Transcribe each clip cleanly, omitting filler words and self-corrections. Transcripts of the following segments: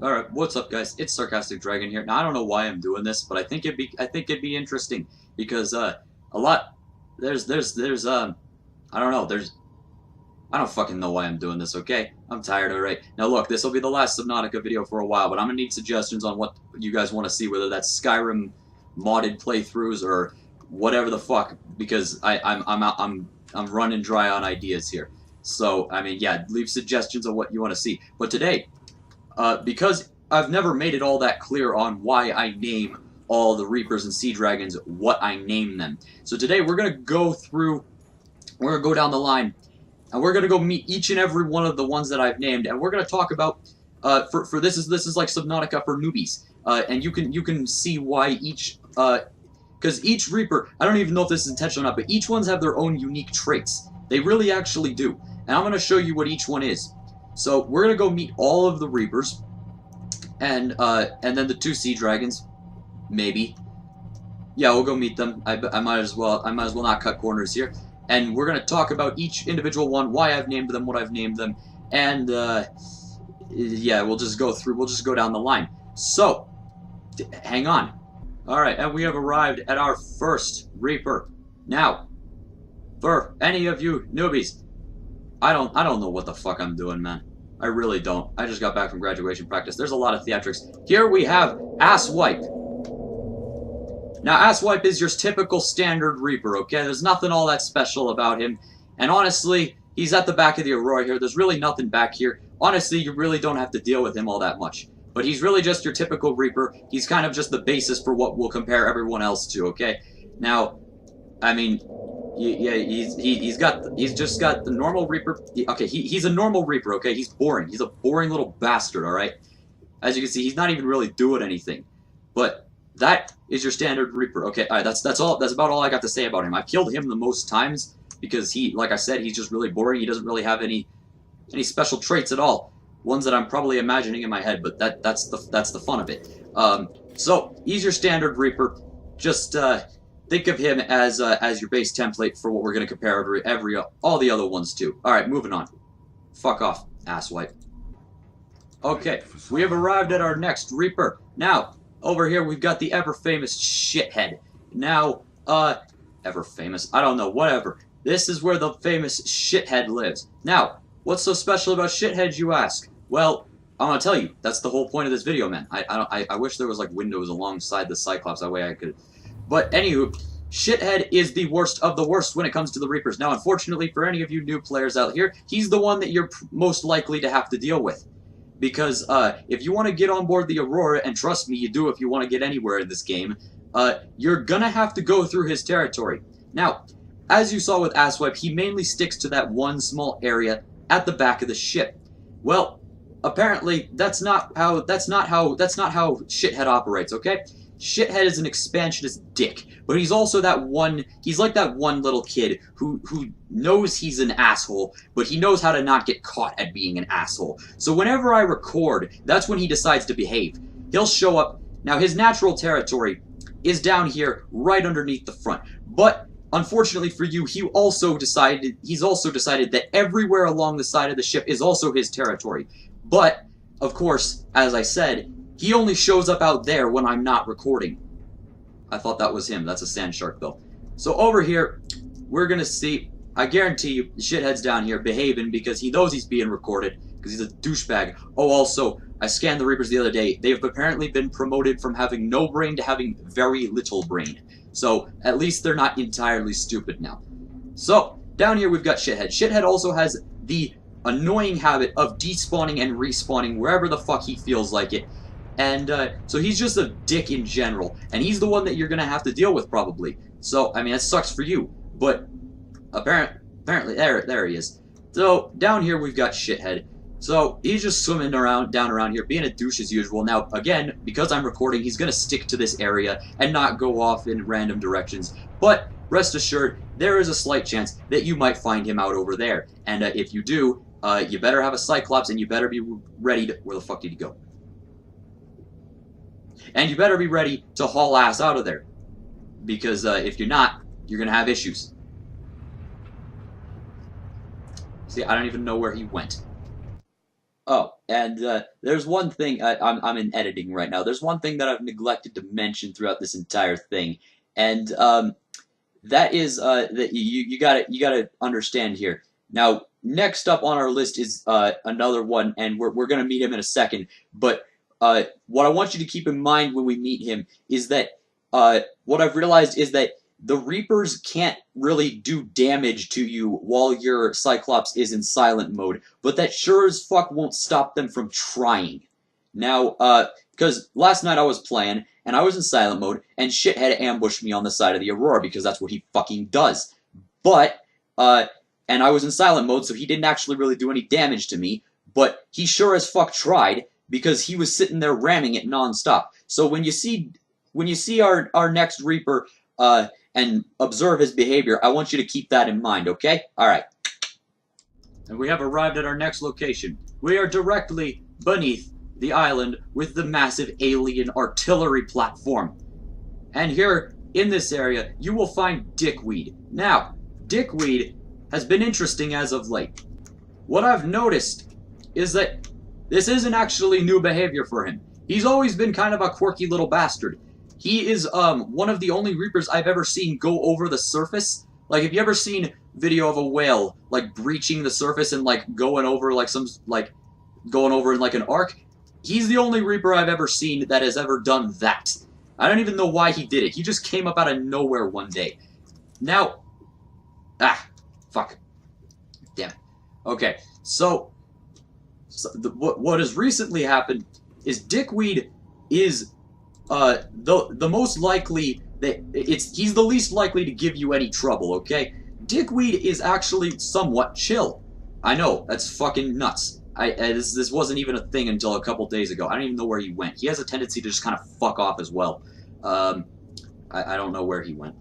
Alright, what's up guys? It's Sarcastic Dragon here. Now I don't know why I'm doing this, but I think it'd be interesting because a lot I don't know, I don't fucking know why I'm doing this, okay? I'm tired alright. Now look, this will be the last Subnautica video for a while, but I'm gonna need suggestions on what you guys want to see, whether that's Skyrim modded playthroughs or whatever the fuck, because I'm running dry on ideas here. So, I mean, yeah, leave suggestions on what you want to see. But today, because I've never made it all that clear on why I name all the Reapers and Sea Dragons what I name them. So today we're going to go down the line, and we're going to go meet each and every one of the ones that I've named, and we're going to talk about, this is like Subnautica for newbies, and you can see why each, because each Reaper, I don't even know if this is intentional or not, but each ones have their own unique traits. They really actually do, and I'm going to show you what each one is. So we're gonna go meet all of the Reapers, and then the 2 Sea Dragons, maybe. Yeah, we'll go meet them. I might as well not cut corners here. And we're gonna talk about each individual one, why I've named them, what I've named them, and yeah, we'll just go down the line. So, hang on. All right, and we have arrived at our first Reaper. Now, for any of you newbies, I don't know what the fuck I'm doing, man. I really don't. I just got back from graduation practice. There's a lot of theatrics. Here we have Asswipe. Now, Asswipe is your typical standard Reaper, okay? There's nothing all that special about him. And honestly, he's at the back of the Aurora here. There's really nothing back here. Honestly, you really don't have to deal with him all that much. But he's really just your typical Reaper. He's kind of just the basis for what we'll compare everyone else to, okay? Now, I mean, yeah, he's just got the normal Reaper. Okay, he's a normal Reaper. Okay, he's boring. He's a boring little bastard. All right, as you can see, he's not even really doing anything. But that is your standard Reaper. Okay, all right, that's all. That's about all I got to say about him. I've killed him the most times because like I said, he's just really boring. He doesn't really have any special traits at all. Ones that I'm probably imagining in my head, but that's the fun of it. So he's your standard Reaper. Just think of him as your base template for what we're going to compare all the other ones to. Alright, moving on. Fuck off, asswipe. Okay, we have arrived at our next Reaper. Now, over here we've got the ever-famous Shithead. Now, ever-famous? I don't know, whatever. This is where the famous Shithead lives. Now, what's so special about Shithead, you ask? Well, I'm gonna tell you, that's the whole point of this video, man. I wish there was, like, windows alongside the Cyclops, that way I could... But anywho, Shithead is the worst of the worst when it comes to the Reapers. Now, unfortunately, for any of you new players out here, he's the one that you're most likely to have to deal with. Because if you want to get on board the Aurora, and trust me, you do if you want to get anywhere in this game, you're gonna have to go through his territory. Now, as you saw with Asswipe, he mainly sticks to that one small area at the back of the ship. Well, apparently, that's not how Shithead operates, okay? Shithead is an expansionist dick, but he's also he's like that one little kid who knows he's an asshole, but he knows how to not get caught at being an asshole. So whenever I record, that's when he decides to behave. He'll show up. Now, his natural territory is down here, right underneath the front, but unfortunately for you, he's also decided that everywhere along the side of the ship is also his territory. But, of course, as I said, he only shows up out there when I'm not recording. I thought that was him. That's a sand shark, though. So over here, we're going to see, I guarantee you, the Shithead's down here behaving because he knows he's being recorded, because he's a douchebag. Oh, also, I scanned the Reapers the other day. They have apparently been promoted from having no brain to having very little brain. So, at least they're not entirely stupid now. So, down here we've got Shithead. Shithead also has the annoying habit of despawning and respawning wherever the fuck he feels like it. And so he's just a dick in general, and he's the one that you're gonna have to deal with probably. So I mean, that sucks for you, but apparently there he is. So down here we've got Shithead. So he's just swimming down around here, being a douche as usual. Now again, because I'm recording, he's gonna stick to this area and not go off in random directions. But rest assured, there is a slight chance that you might find him out over there. And if you do, you better have a Cyclops, and you better be ready to... Where the fuck did he go? And you better be ready to haul ass out of there. Because if you're not, you're going to have issues. See, I don't even know where he went. Oh, and there's one thing, I'm in editing right now. There's one thing that I've neglected to mention throughout this entire thing, and that is that you gotta understand here. Now, next up on our list is another one, and we're gonna meet him in a second. But what I want you to keep in mind when we meet him is that what I've realized is that the Reapers can't really do damage to you while your Cyclops is in silent mode, but that sure as fuck won't stop them from trying. Now, because last night I was playing, and I was in silent mode, and shit had ambushed me on the side of the Aurora, because that's what he fucking does. But, and I was in silent mode, so he didn't actually really do any damage to me, but he sure as fuck tried, because he was sitting there ramming it non-stop. So when you see our next Reaper, and observe his behavior, I want you to keep that in mind, okay? Alright. And we have arrived at our next location. We are directly beneath the island with the massive alien artillery platform. And here, in this area, you will find Dickweed. Now, Dickweed has been interesting as of late. What I've noticed is that this isn't actually new behavior for him. He's always been kind of a quirky little bastard. He is one of the only Reapers I've ever seen go over the surface. Like, have you ever seen video of a whale like breaching the surface and like going over like going over in like an arc? He's the only Reaper I've ever seen that has ever done that. I don't even know why he did it. He just came up out of nowhere one day. Now, fuck, damn it. Okay, so what has recently happened is Dickweed is the most likely that he's the least likely to give you any trouble, okay? Dickweed is actually somewhat chill. I know, that's fucking nuts. This wasn't even a thing until a couple days ago. I don't even know where he went. He has a tendency to just kind of fuck off as well. I don't know where he went.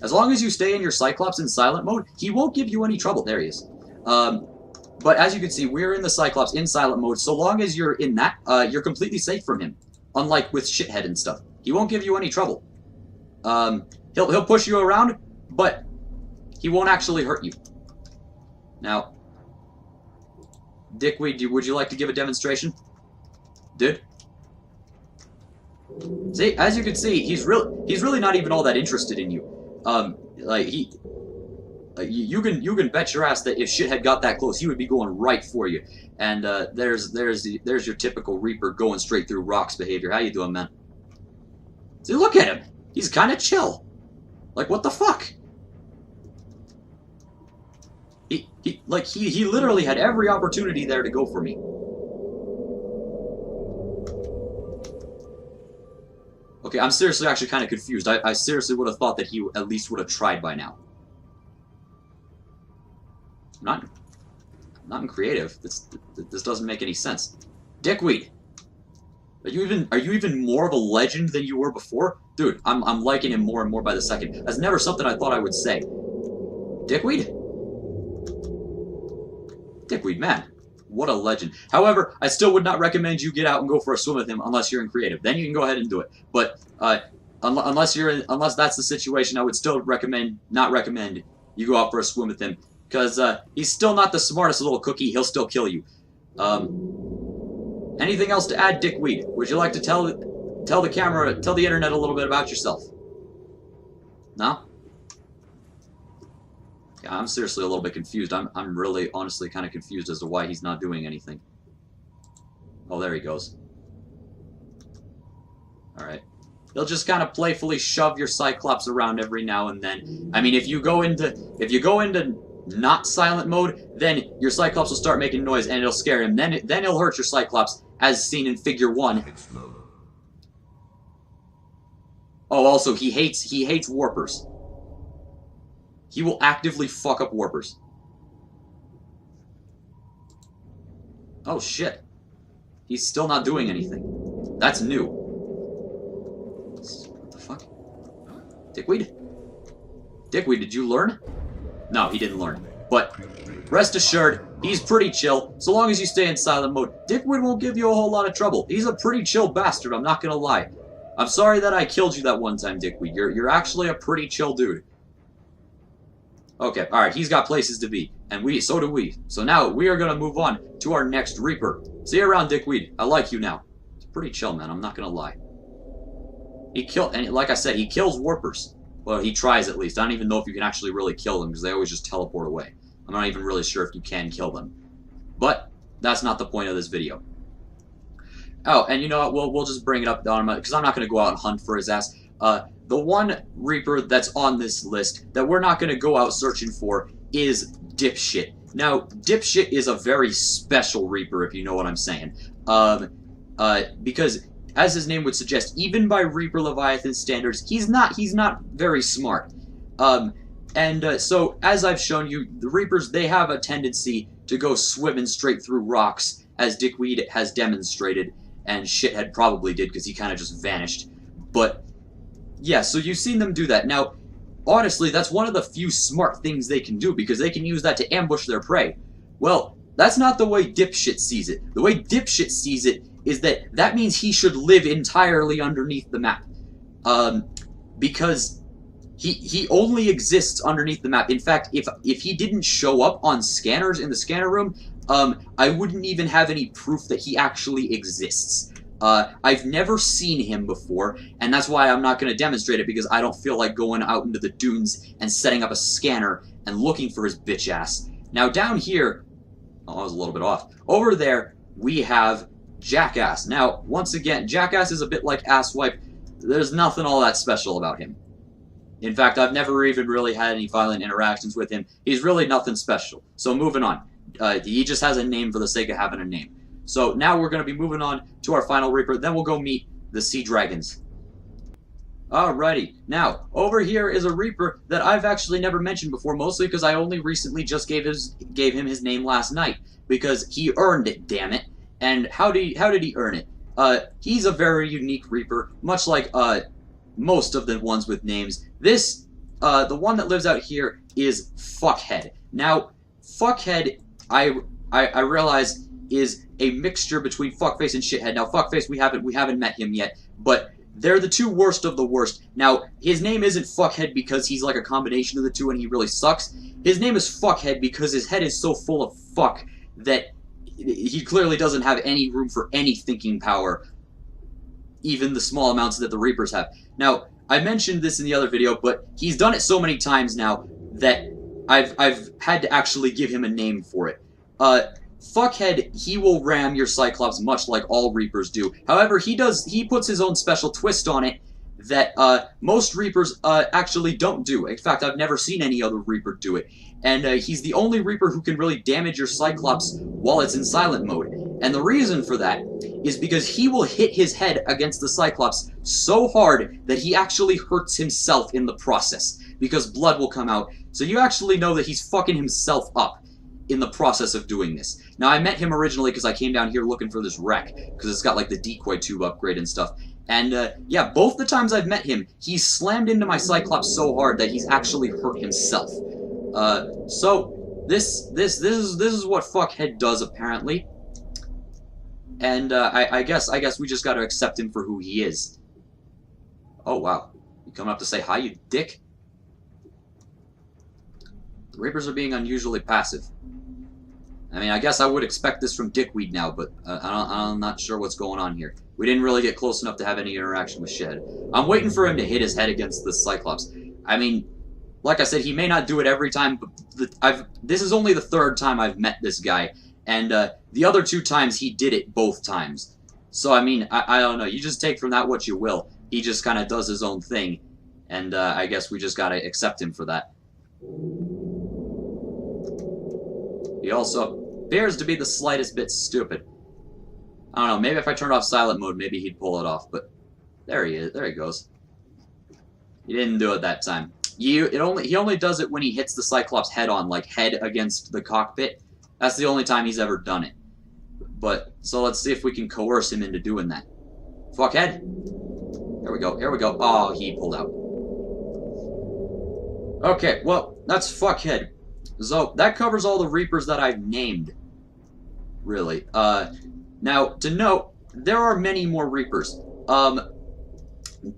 As long as you stay in your Cyclops in silent mode, he won't give you any trouble. There he is. But as you can see, we're in the Cyclops in silent mode. So long as you're in that, you're completely safe from him. Unlike with Shithead and stuff. He won't give you any trouble. He'll push you around, but he won't actually hurt you. Now, Dickweed, would you like to give a demonstration? Dude? See, as you can see, he's really not even all that interested in you. You can bet your ass that if Shithead got that close, he would be going right for you. And there's your typical Reaper going straight through rocks behavior. How you doing, man? See, look at him. He's kind of chill. Like, what the fuck? He literally had every opportunity there to go for me. Okay, I'm seriously actually kind of confused. I seriously would have thought that he at least would have tried by now. Not in creative. This doesn't make any sense. Dickweed, are you even more of a legend than you were before? Dude, I'm liking him more and more by the second. That's never something I thought I would say. Dickweed? Dickweed, man. What a legend. However, I still would not recommend you get out and go for a swim with him unless you're in creative. Then you can go ahead and do it. But unless that's the situation, I would still not recommend you go out for a swim with him. Because he's still not the smartest little cookie. He'll still kill you. Anything else to add, Dickweed? Would you like to tell the camera, tell the internet a little bit about yourself? No? Yeah, I'm seriously a little bit confused. I'm really, honestly, kind of confused as to why he's not doing anything. Oh, there he goes. Alright. He'll just kind of playfully shove your Cyclops around every now and then. I mean, if you go into not silent mode, then your Cyclops will start making noise and it'll scare him. Then he'll hurt your Cyclops, as seen in Figure 1. Oh, also, he hates warpers. He will actively fuck up warpers. Oh, shit. He's still not doing anything. That's new. What the fuck? Dickweed? Dickweed, did you learn? No, he didn't learn. But rest assured, he's pretty chill. So long as you stay in silent mode, Dickweed won't give you a whole lot of trouble. He's a pretty chill bastard, I'm not gonna lie. I'm sorry that I killed you that one time, Dickweed. You're actually a pretty chill dude. Okay, alright, he's got places to be. And so do we. So now, we are gonna move on to our next Reaper. See you around, Dickweed. I like you now. It's pretty chill, man, I'm not gonna lie. And like I said, he kills warpers. Well, he tries at least. I don't even know if you can actually really kill them, because they always just teleport away. I'm not even really sure if you can kill them. But, that's not the point of this video. Oh, and you know what, we'll just bring it up on him, because I'm not gonna go out and hunt for his ass. The one Reaper that's on this list that we're not going to go out searching for is Dipshit. Now, Dipshit is a very special Reaper, if you know what I'm saying. Because, as his name would suggest, even by Reaper Leviathan standards, he's not very smart. So, as I've shown you, the Reapers, they have a tendency to go swimming straight through rocks, as Dickweed has demonstrated, and Shithead probably did, because he kind of just vanished. But yeah, so you've seen them do that. Now, honestly, that's one of the few smart things they can do, because they can use that to ambush their prey. Well, that's not the way Dipshit sees it. The way Dipshit sees it is that means he should live entirely underneath the map. Because he only exists underneath the map. In fact, if he didn't show up on scanners in the scanner room, I wouldn't even have any proof that he actually exists. I've never seen him before, and that's why I'm not going to demonstrate it, because I don't feel like going out into the dunes and setting up a scanner and looking for his bitch ass. Now down here, oh, I was a little bit off. Over there, we have Jackass. Now, once again, Jackass is a bit like Asswipe. There's nothing all that special about him. In fact, I've never even really had any violent interactions with him. He's really nothing special. So moving on. He just has a name for the sake of having a name. So now we're going to be moving on to our final Reaper, then we'll go meet the Sea Dragons. Alrighty, now, over here is a Reaper that I've actually never mentioned before, mostly because I only recently just gave him his name last night, because he earned it, damn it. And how did he earn it? He's a very unique Reaper, much like most of the ones with names. This, the one that lives out here is Fuckhead. Now, Fuckhead, I realize, is a mixture between Fuckface and Shithead. Now, Fuckface, we haven't met him yet, but they're the two worst of the worst. Now, his name isn't Fuckhead because he's like a combination of the two and he really sucks. His name is Fuckhead because his head is so full of fuck that he clearly doesn't have any room for any thinking power, even the small amounts that the Reapers have. Now, I mentioned this in the other video, but he's done it so many times now that I've had to actually give him a name for it. Fuckhead, he will ram your Cyclops much like all Reapers do. However, he puts his own special twist on it that most Reapers actually don't do. In fact, I've never seen any other Reaper do it. And he's the only Reaper who can really damage your Cyclops while it's in silent mode. And the reason for that is because he will hit his head against the Cyclops so hard that he actually hurts himself in the process, because blood will come out. So you actually know that he's fucking himself up in the process of doing this. Now, I met him originally because I came down here looking for this wreck, because it's got like the decoy tube upgrade and stuff. And yeah, both the times I've met him, he's slammed into my Cyclops so hard that he's actually hurt himself. So this is what Fuckhead does apparently. And I guess we just gotta accept him for who he is. Oh wow, you coming up to say hi, you dick? The Reapers are being unusually passive. I mean, I guess I would expect this from Dickweed now, but I'm not sure what's going on here. We didn't really get close enough to have any interaction with Shed. I'm waiting for him to hit his head against the Cyclops. I mean, like I said, he may not do it every time, but this is only the third time I've met this guy, and the other two times he did it both times. So, I mean, I don't know. You just take from that what you will. He just kind of does his own thing, and I guess we just gotta accept him for that. He also appears to be the slightest bit stupid. I don't know, maybe if I turned off silent mode, maybe he'd pull it off, but there he is, there he goes. He didn't do it that time. He only does it when he hits the Cyclops head on, like head against the cockpit. That's the only time he's ever done it. But, so let's see if we can coerce him into doing that. Fuckhead. Here we go, here we go. Oh, he pulled out. Okay, well, that's Fuckhead. So, that covers all the Reapers that I've named. Really. Now, to note, there are many more Reapers.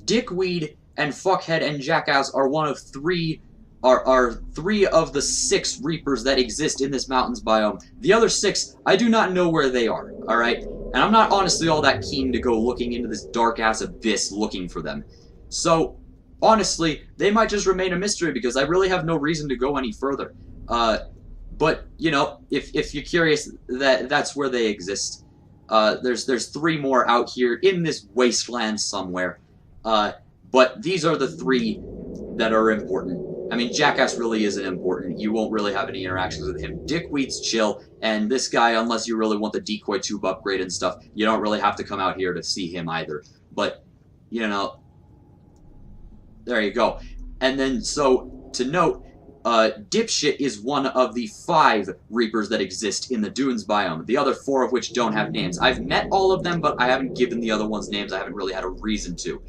Dickweed and Fuckhead and Jackass are one of 3 are 3 of the 6 Reapers that exist in this mountains biome. The other 6, I do not know where they are, alright? And I'm not honestly all that keen to go looking into this dark-ass abyss looking for them. So, honestly, they might just remain a mystery because I really have no reason to go any further. But, you know, if you're curious, that's where they exist. There's 3 more out here in this wasteland somewhere. But these are the 3 that are important. I mean, Jackass really isn't important. You won't really have any interactions with him. Dickweed's chill, and this guy, unless you really want the decoy tube upgrade and stuff, you don't really have to come out here to see him either. But, you know, there you go. And then, so, to note, Dipshit is one of the 5 Reapers that exist in the Dunes biome, the other 4 of which don't have names. I've met all of them, but I haven't given the other ones names. I haven't really had a reason to.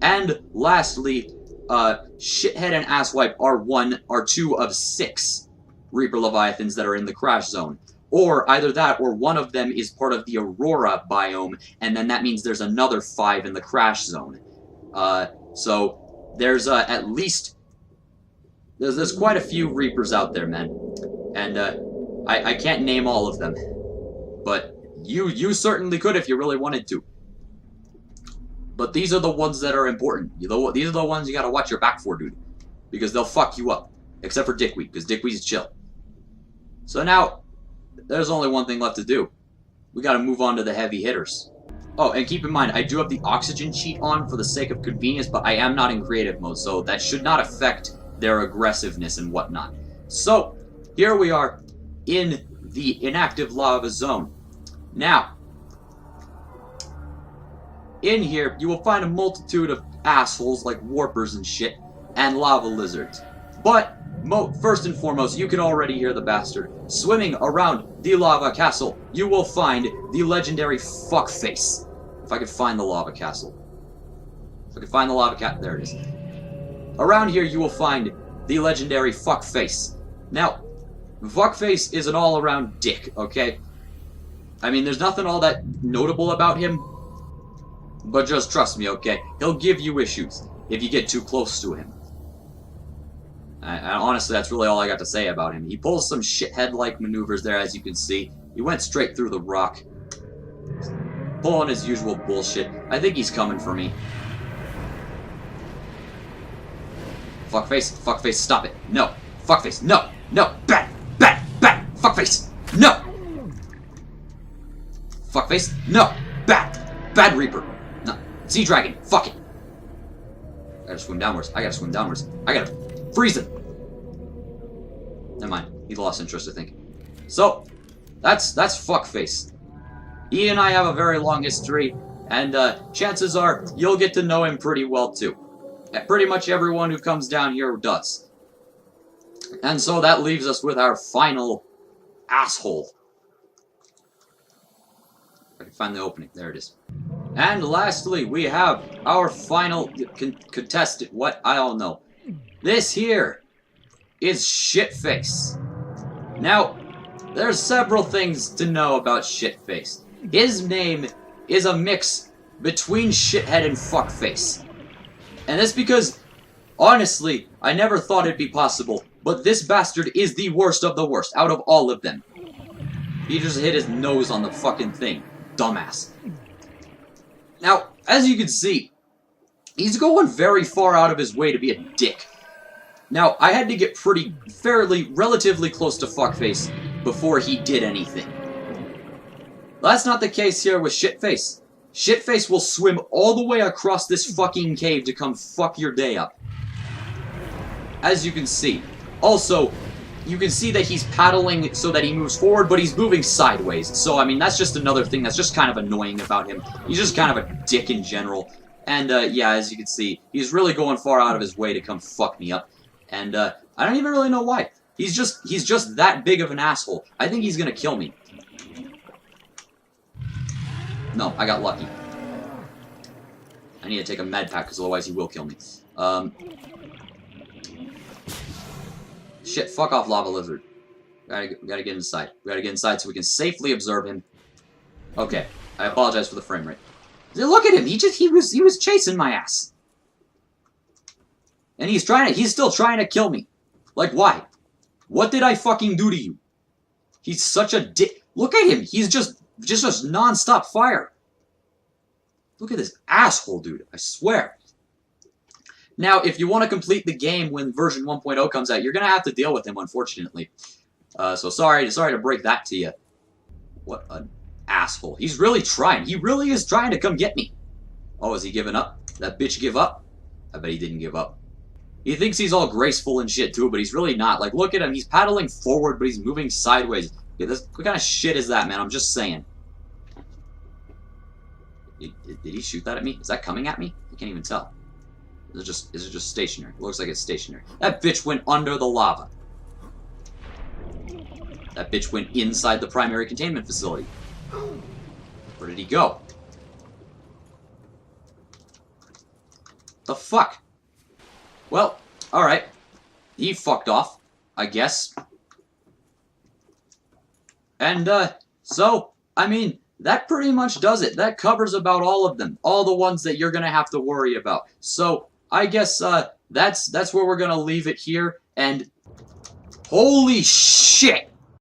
And, lastly, Shithead and Asswipe are 2 of 6 Reaper Leviathans that are in the Crash Zone. Or either that, or one of them is part of the Aurora biome, and then that means there's another 5 in the Crash Zone. So, there's, at least... There's quite a few Reapers out there, man. And, I can't name all of them. But, you certainly could if you really wanted to. But these are the ones that are important. These are the ones you gotta watch your back for, dude. Because they'll fuck you up. Except for Dickweed, because Dickweed's chill. So now, there's only one thing left to do. We gotta move on to the heavy hitters. Oh, and keep in mind, I do have the oxygen cheat on for the sake of convenience, but I am not in creative mode, so that should not affect their aggressiveness and whatnot. So, here we are in the inactive lava zone. Now, in here, you will find a multitude of assholes like warpers and shit, and lava lizards. But, first and foremost, you can already hear the bastard. Swimming around the lava castle, you will find the legendary fuckface. If I could find the lava castle. If I could find the lava cat, there it is. Around here, you will find the legendary fuckface. Now, fuckface is an all-around dick, okay? I mean, there's nothing all that notable about him. But just trust me, okay? He'll give you issues if you get too close to him. Honestly, that's really all I got to say about him. He pulls some shithead-like maneuvers there, as you can see. He went straight through the rock. Pulling his usual bullshit. I think he's coming for me. Fuckface, stop it. No. Fuckface, no. Bad, fuckface, no. Fuckface, no. Bad Reaper. No. Sea Dragon, fuck it. I gotta swim downwards. I gotta freeze him. Never mind. He lost interest, I think. So, that's fuckface. He and I have a very long history, and chances are you'll get to know him pretty well too. Pretty much everyone who comes down here does. And so that leaves us with our final asshole. If I can find the opening. There it is. And lastly, we have our final contestant. What? I don't know. This here is Shitface. Now, there's several things to know about Shitface. His name is a mix between Shithead and Fuckface. And that's because, honestly, I never thought it'd be possible, but this bastard is the worst of the worst, out of all of them. He just hit his nose on the fucking thing. Dumbass. Now, as you can see, he's going very far out of his way to be a dick. Now, I had to get relatively close to Fuckface before he did anything. That's not the case here with Shitface. Shitface will swim all the way across this fucking cave to come fuck your day up. As you can see. Also, you can see that he's paddling so that he moves forward, but he's moving sideways. So, I mean, that's just another thing that's just kind of annoying about him. He's just kind of a dick in general. And, yeah, as you can see, he's really going far out of his way to come fuck me up. And, I don't even really know why. He's just that big of an asshole. I think he's gonna kill me. No, I got lucky. I need to take a med pack, because otherwise he will kill me. Shit, fuck off, lava lizard. We gotta get inside. We gotta get inside so we can safely observe him. Okay, I apologize for the frame rate. Look at him, he was chasing my ass. And he's still trying to kill me. Like, why? What did I fucking do to you? He's such a dick. Look at him. He's just non-stop fire. Look at this asshole, dude. I swear. Now, if you want to complete the game when version 1.0 comes out, you're going to have to deal with him, unfortunately. So sorry to break that to you. What an asshole. He's really trying. He really is trying to come get me. Oh, is he giving up? That bitch give up? I bet he didn't give up. He thinks he's all graceful and shit, too, but he's really not. Like, look at him. He's paddling forward, but he's moving sideways. Yeah, what kind of shit is that, man? I'm just saying. Did he shoot that at me? Is that coming at me? I can't even tell. Is it just stationary? It looks like it's stationary. That bitch went under the lava. That bitch went inside the primary containment facility. Where did he go? The fuck? Well, alright. He fucked off, I guess. And, so, I mean, that pretty much does it. That covers about all of them. All the ones that you're gonna have to worry about. So, I guess, that's where we're gonna leave it here, and holy shit!